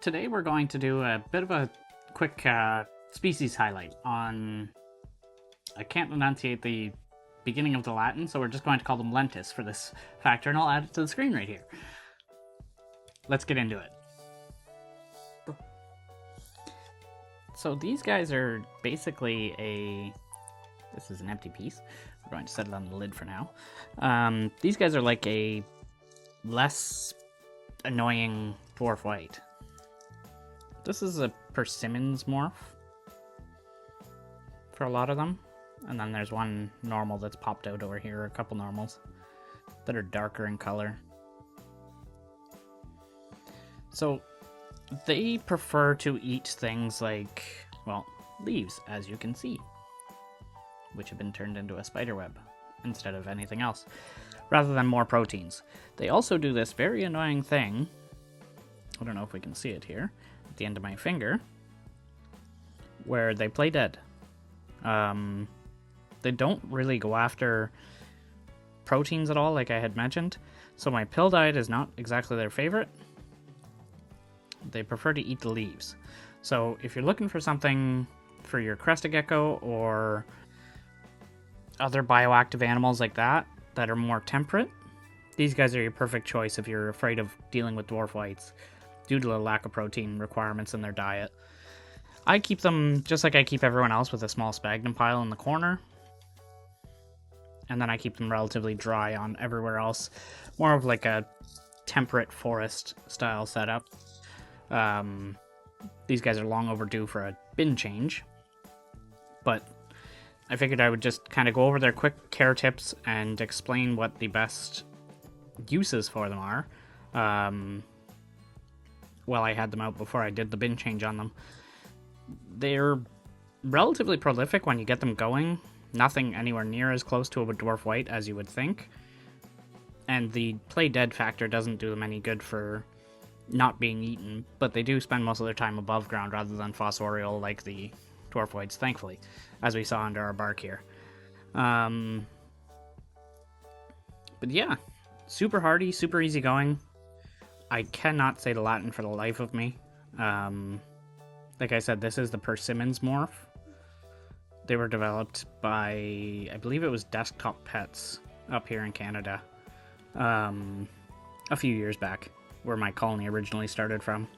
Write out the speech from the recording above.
today we're going to do a bit of a quick species highlight on... I can't enunciate the beginning of the Latin, so we're just going to call them lentus for this factor, and I'll add it to the screen right here. Let's get into it. So these guys are basically a... This is an empty piece. We're going to set it on the lid for now. These guys are like a less annoying dwarf white. This is a persimmons morph for a lot of them. And then there's one normal that's popped out over here, a couple normals that are darker in color. So they prefer to eat things like, well, leaves, as you can see, which have been turned into a spider web instead of anything else, rather than more proteins. They also do this very annoying thing, I don't know if we can see it here, at the end of my finger, where they play dead. They don't really go after proteins at all, like I had mentioned, so my pill diet is not exactly their favorite. They prefer to eat the leaves. So if you're looking for something for your crested gecko or other bioactive animals like that that are more temperate, these guys are your perfect choice if you're afraid of dealing with dwarf whites due to the lack of protein requirements in their diet. I keep them just like I keep everyone else, with a small sphagnum pile in the corner. And then I keep them relatively dry on everywhere else. More of like a temperate forest style setup. These guys are long overdue for a bin change. But I figured I would just kind of go over their quick care tips and explain what the best uses for them are. Well, I had them out before I did the bin change on them. They're relatively prolific when you get them going. Nothing anywhere near as close to a dwarf white as you would think. And the play dead factor doesn't do them any good for not being eaten, but they do spend most of their time above ground rather than fossorial like the dwarf whites, thankfully, as we saw under our bark here. But yeah, super hardy, super easy going. I cannot say the Latin for the life of me. Like I said, this is the persimmons morph. They were developed by, I believe it was Desktop Pets up here in Canada, a few years back, where my colony originally started from.